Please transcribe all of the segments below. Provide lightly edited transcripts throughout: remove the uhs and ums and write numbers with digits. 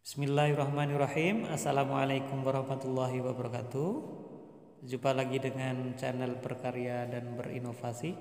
Bismillahirrahmanirrahim. Assalamualaikum warahmatullahi wabarakatuh. Jumpa lagi dengan channel Berkarya dan Berinovasi.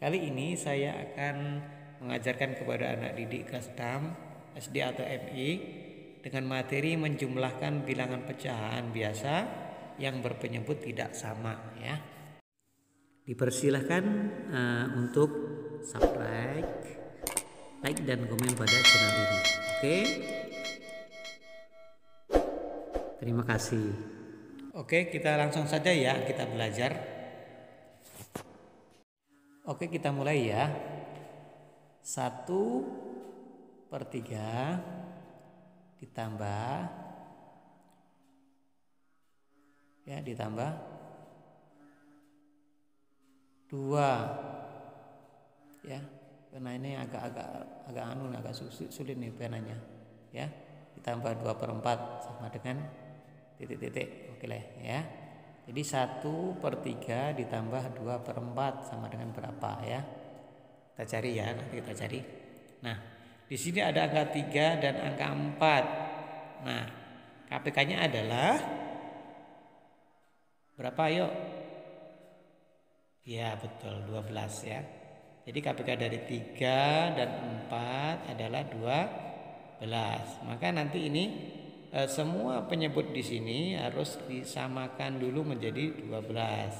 Kali ini saya akan mengajarkan kepada anak didik kelas 6 SD atau MI dengan materi menjumlahkan bilangan pecahan biasa yang berpenyebut tidak sama ya. Dipersilahkan untuk subscribe, like dan komen pada channel ini. Oke. Terima kasih. Oke, kita langsung saja ya, kita belajar. Oke, kita mulai ya. 1/3 ditambah ya, ditambah 2 ya. Pena ini agak sulit nih penanya ya. Ditambah 2/4 sama dengan titik-titik. Oke lah ya. Jadi 1/3 ditambah 2/4 sama dengan berapa ya? Kita cari ya, nanti kita cari. Nah, di sini ada angka 3 dan angka 4. Nah, KPK-nya adalah berapa yuk? Ya, betul, 12 ya. Jadi KPK dari 3 dan 4 adalah 12. Maka nanti ini semua penyebut di sini harus disamakan dulu menjadi 12.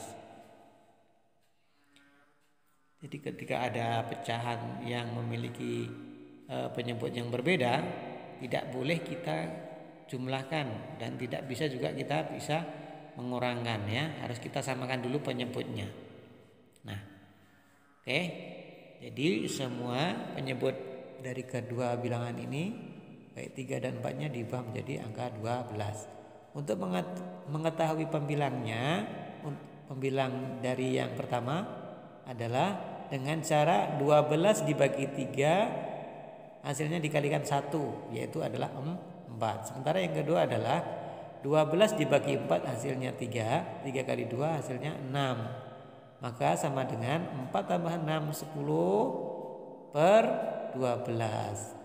Jadi ketika ada pecahan yang memiliki penyebut yang berbeda, tidak boleh kita jumlahkan dan tidak bisa juga kita bisa mengurangkan ya. Harus kita samakan dulu penyebutnya. Nah, oke. Jadi semua penyebut dari kedua bilangan ini baik 3 dan 4-nya diubah menjadi angka 12. Untuk mengetahui pembilangnya, pembilang dari yang pertama adalah dengan cara 12 dibagi 3 hasilnya dikalikan 1, yaitu adalah 4. Sementara yang kedua adalah 12 dibagi 4 hasilnya 3, 3 kali 2 hasilnya 6. Maka sama dengan 4 tambah 6, 10/12.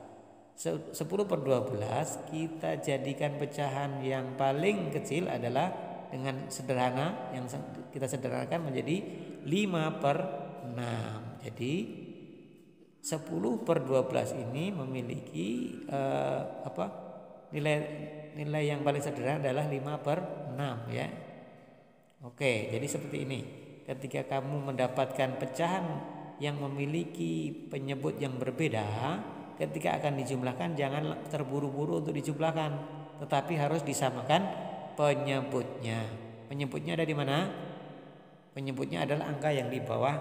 10/12 kita jadikan pecahan yang paling kecil adalah dengan sederhana, yang kita sederhanakan menjadi 5/6. Jadi 10/12 ini memiliki nilai yang paling sederhana adalah 5/6 ya. Oke, jadi seperti ini. Ketika kamu mendapatkan pecahan yang memiliki penyebut yang berbeda, ketika akan dijumlahkan jangan terburu-buru untuk dijumlahkan, tetapi harus disamakan penyebutnya. Penyebutnya ada di mana? Penyebutnya adalah angka yang di bawah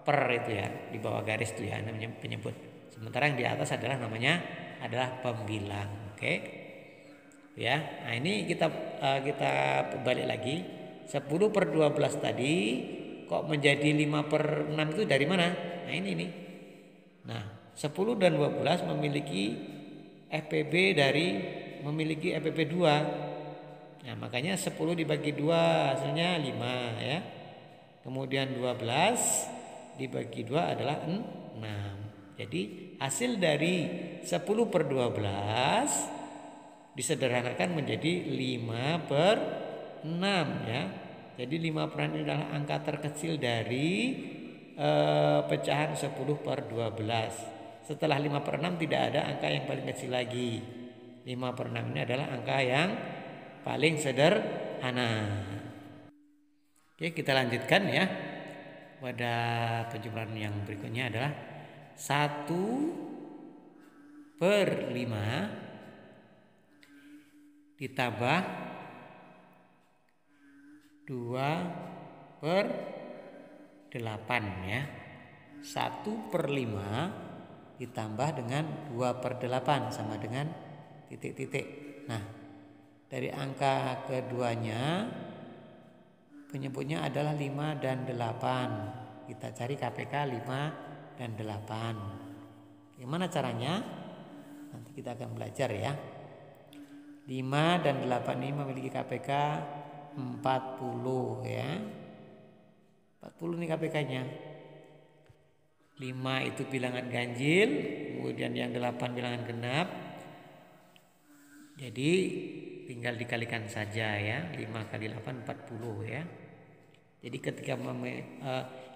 per itu ya, di bawah garis itu ya namanya penyebut. Sementara yang di atas namanya adalah pembilang. Oke. Ya. Nah, ini kita balik lagi. 10/12 tadi kok menjadi 5/6 itu dari mana? Nah, ini nih. Nah, 10 dan 12 memiliki FPB memiliki FPB 2. Nah, makanya 10 dibagi 2 hasilnya 5 ya. Kemudian 12 dibagi 2 adalah 6. Jadi hasil dari 10/12 disederhanakan menjadi 5/6 ya. Jadi 5/6 ini adalah angka terkecil dari pecahan 10/12. Setelah 5/6 tidak ada angka yang paling kecil lagi. 5/6 ini adalah angka yang paling sederhana. Oke, kita lanjutkan ya. Pada penjumlahan yang berikutnya adalah 1/5 ditambah 2/8 ya. 1/5 ditambah dengan 2/8 sama dengan titik-titik. Nah, dari angka keduanya penyebutnya adalah 5 dan 8. Kita cari KPK 5 dan 8. Gimana caranya? Nanti kita akan belajar ya. 5 dan 8 ini memiliki KPK 40 ya. 40 nih KPK-nya. 5 itu bilangan ganjil, kemudian yang 8 bilangan genap. Jadi tinggal dikalikan saja ya, 5 kali 8 40 ya. Jadi ketika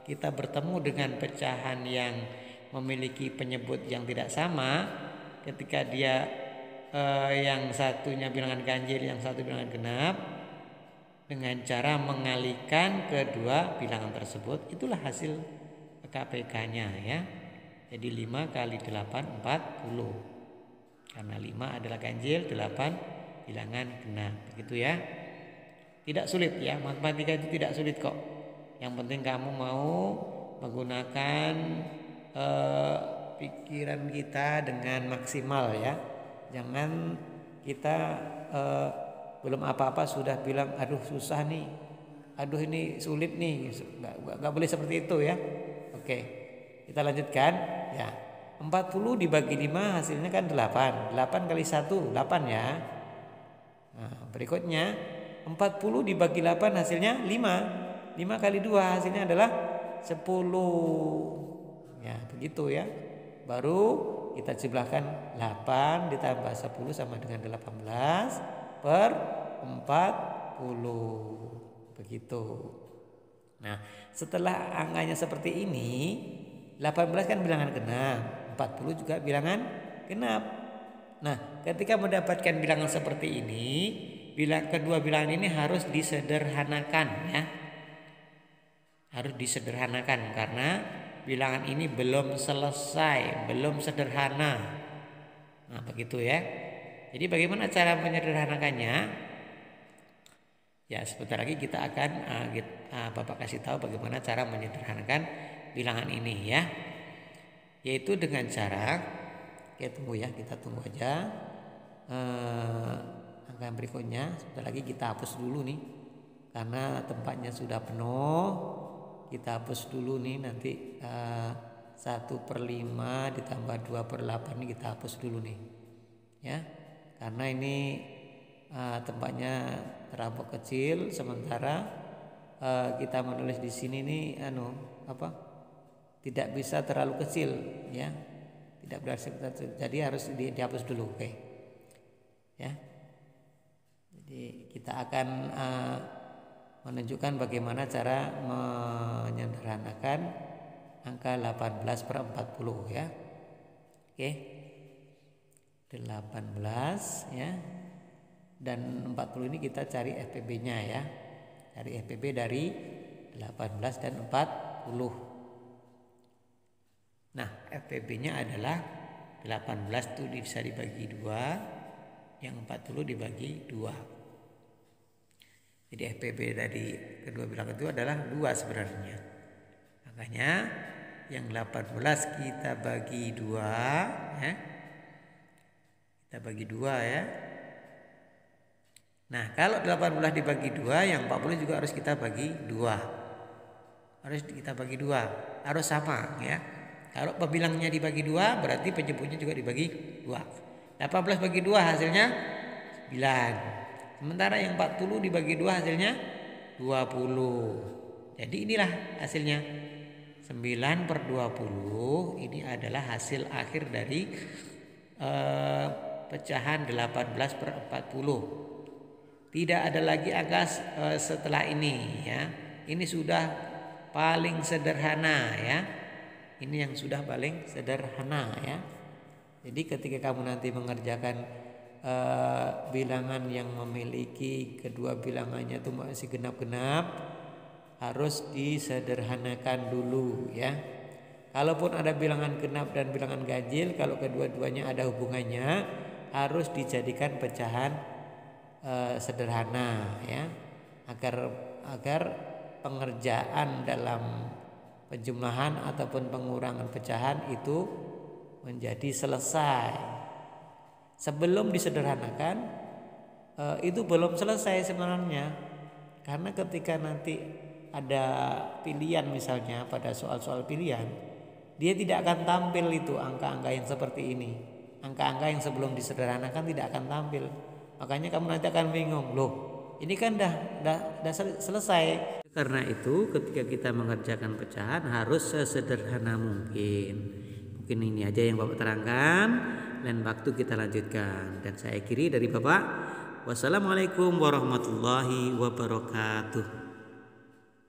kita bertemu dengan pecahan yang memiliki penyebut yang tidak sama, ketika dia yang satunya bilangan ganjil, yang satu bilangan genap, dengan cara mengalihkan kedua bilangan tersebut, itulah hasil KPK-nya ya. Jadi 5 kali 8 40. Karena 5 adalah ganjil, 8 bilangan genap. Begitu ya. Tidak sulit ya, matematika itu tidak sulit kok. Yang penting kamu mau menggunakan pikiran kita dengan maksimal ya. Jangan kita belum apa-apa sudah bilang aduh susah nih, aduh ini sulit nih. Nggak boleh seperti itu ya. Oke, kita lanjutkan ya. 40 dibagi 5 hasilnya kan 8. 8 kali 1 8 ya. Nah, berikutnya 40 dibagi 8 hasilnya 5. 5 kali 2 hasilnya adalah 10. Ya, begitu ya. Baru kita jumlahkan 8 ditambah 10 sama dengan 18 per 40. Begitu. Nah, setelah angkanya seperti ini, 18 kan bilangan genap, 40 juga bilangan genap. Nah, ketika mendapatkan bilangan seperti ini, kedua bilangan ini harus disederhanakan ya. Harus disederhanakan karena bilangan ini belum selesai, belum sederhana. Nah, begitu ya. Jadi bagaimana cara menyederhanakannya? Ya, sebentar lagi kita akan Bapak kasih tahu bagaimana cara menyederhanakan bilangan ini ya. Yaitu dengan cara kita tunggu aja angka berikutnya. Sebentar lagi kita hapus dulu nih karena tempatnya sudah penuh. Kita hapus dulu nih, nanti 1/5 ditambah 2/8 ini kita hapus dulu nih ya, karena ini tempatnya terampok kecil. Sementara kita menulis di sini nih tidak bisa terlalu kecil ya, tidak berarti jadi harus dihapus dulu. Oke ya. Jadi kita akan menunjukkan bagaimana cara menyederhanakan angka 18/40 ya. Oke, 18 ya, dan 40 ini kita cari FPB-nya ya. Cari FPB dari 18 dan 40. Nah, FPB-nya adalah 18 itu bisa dibagi 2, yang 40 dibagi 2. Jadi FPB dari kedua bilangan itu adalah 2 sebenarnya. Makanya yang 18 kita bagi 2 ya. Kita bagi 2 ya. Nah, kalau 18 dibagi 2, yang 40 juga harus kita bagi 2. Harus kita bagi 2, harus sama ya. Kalau pembilangnya dibagi 2, berarti penyebutnya juga dibagi 2. 18 bagi 2 hasilnya 9. Sementara yang 40 dibagi 2 hasilnya 20. Jadi inilah hasilnya 9/20. Ini adalah hasil akhir dari pecahan 18/40. Tidak ada lagi angka setelah ini ya. Ini sudah paling sederhana ya. Ini yang sudah paling sederhana ya. Jadi ketika kamu nanti mengerjakan bilangan yang memiliki kedua bilangannya itu masih genap-genap, harus disederhanakan dulu ya. Kalaupun ada bilangan genap dan bilangan ganjil, kalau kedua-duanya ada hubungannya, harus dijadikan pecahan sederhana ya, agar pengerjaan dalam penjumlahan ataupun pengurangan pecahan itu menjadi selesai. Sebelum disederhanakan itu belum selesai sebenarnya, karena ketika nanti ada pilihan misalnya pada soal-soal pilihan, dia tidak akan tampil itu angka-angka yang seperti ini. Angka-angka yang sebelum disederhanakan tidak akan tampil. Makanya kamu nanti akan bingung, loh ini kan dah selesai. Karena itu ketika kita mengerjakan pecahan harus sesederhana mungkin. Mungkin ini aja yang Bapak terangkan. lain waktu kita lanjutkan. Dan saya akhiri dari Bapak. Wassalamualaikum warahmatullahi wabarakatuh.